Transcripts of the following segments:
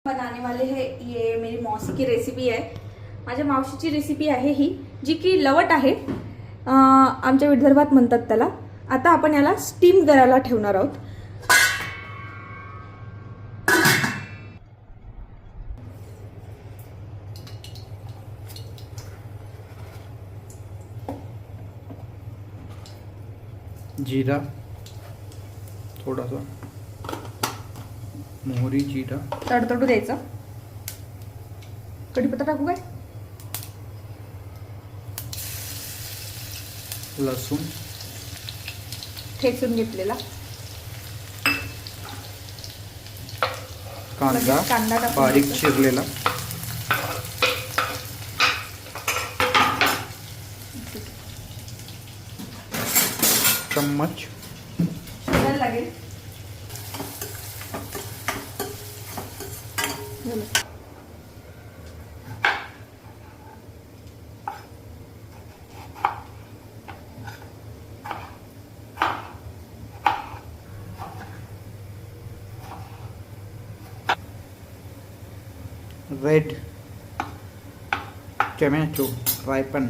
बनाने वाले हैं। ये मेरी मौसी की रेसिपी आहे, माझ्या मावशीची रेसिपी आहे ही, जी की लवट आहे, आमच्या विदर्भात म्हणतात त्याला। आता आपण याला स्टीम करायला ठेवणार आहोत। जीरा, थोडासा मोहरी, जीरा तडतडू द्यायचं। कढीपत्ता टाकू काय? लसूण ठेचून घेतलेला, कांदा टाकून बारीक द्यायचा। चिरलेला, चम्मच शिजायला लागेल। रेड टोमॅटो रायपन,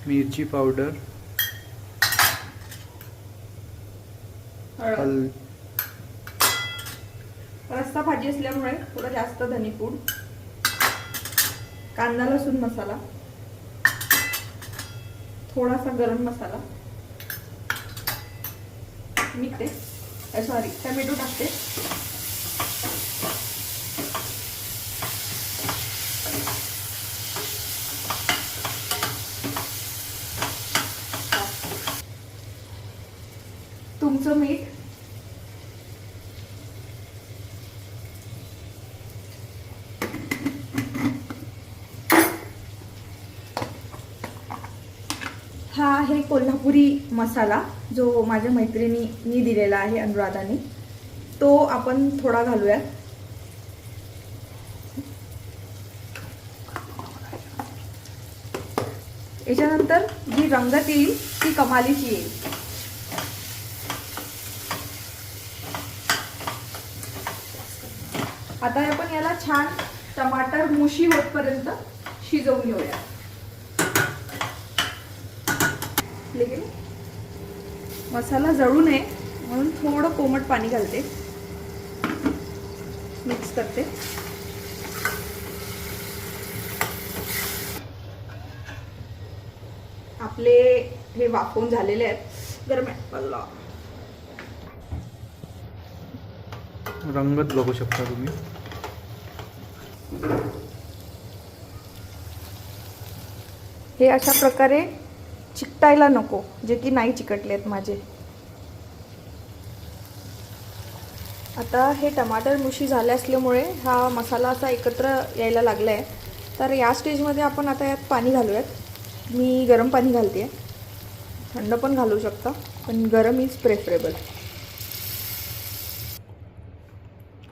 मिरची पावडर, हळद, रस्सा भाजी असल्यामुळे थोडा जास्त धनेपूड, कांदा लसूण मसाला, थोडासा गरम मसाला, मीठ सॉरी टोमॅटो टाकते। तुमचं मीठ, हा आहे कोल्हापुरी मसाला, जो माझ्या मैत्रिणींनी दिलेला आहे, अनुराधाने। तो आपण थोडा घालूयात। याच्यानंतर जी रंगत येईल ती कमालीची येईल। आता आपण याला छान टमाटर मुशी होतपर्यंत शिजवून घेऊया। मसाला जळू नये म्हणून थोडं कोमट पाणी घालते, मिक्स करते। आपले हे वाफवून झालेले आहेत। गरम आहे, रंगत बघू शकता तुम्ही। हे अशा प्रकारे चिकटायला नको, जे की नाही चिकटलेत माझे। आता हे टमाटर मुशी झाले असल्यामुळे हा मसाला असा एकत्र यायला लागलाय। तर या स्टेजमध्ये आपण आता यात पाणी घालूयात। मी गरम पाणी घालते, थंड पण घालू शकता, पण गरम इज प्रेफरेबल।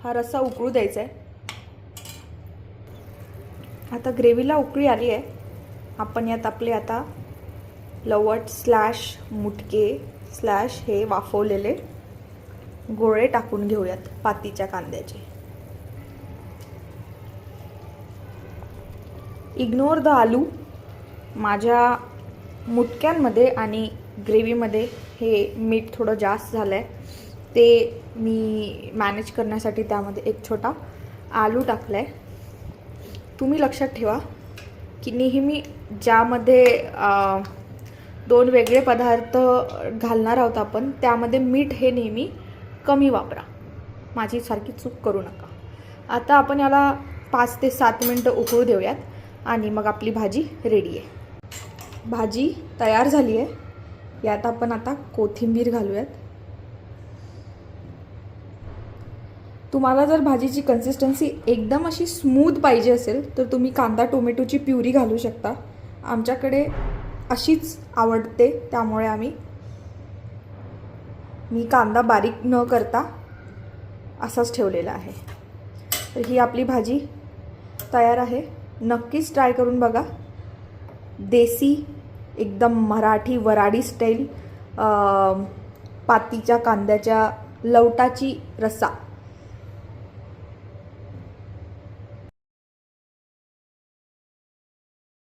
हा रस्सा उकळू द्यायचा आहे। आता ग्रेव्हीला उकळी आली आहे। आपण यात आपले आता लवट स्लॅश मुटके स्लॅश हे वाफवलेले गोळे टाकून घेऊयात पातीच्या कांद्याचे। इग्नोर द आलू। माझ्या मुटक्यांमध्ये आणि ग्रेव्हीमध्ये हे मीठ थोडं जास्त झालं आहे, ते मी मॅनेज करण्यासाठी त्यामध्ये एक छोटा आलू टाकला आहे। तुम्ही लक्षात ठेवा की नेहमी ज्यामध्ये दोन वेगळे पदार्थ घालणार आहोत आपण, त्यामध्ये मीठ हे नेहमी कमी वापरा, माझी सारखी चूक करू नका। आता आपण याला 5 ते 7 मिनिटं उकळू देऊयात आणि मग आपली भाजी रेडी आहे। भाजी तयार झाली आहे। यात आपण आता कोथिंबीर घालूयात। तुम्हाला जर भाजीची कन्सिस्टन्सी एकदम अशी स्मूथ पाहिजे असेल तर तुम्ही कांदा टोमॅटोची प्युरी घालू शकता। आमच्याकडे अशीच आवडते, त्यामुळे मी कांदा बारीक न करता असाच ठेवलेला आहे। तर ही आपली भाजी तयार आहे। नक्कीच ट्राय करून बघा। देसी एकदम मराठी वराडी स्टाईल पातीच्या कांद्याच्या लवटाची रस्सा.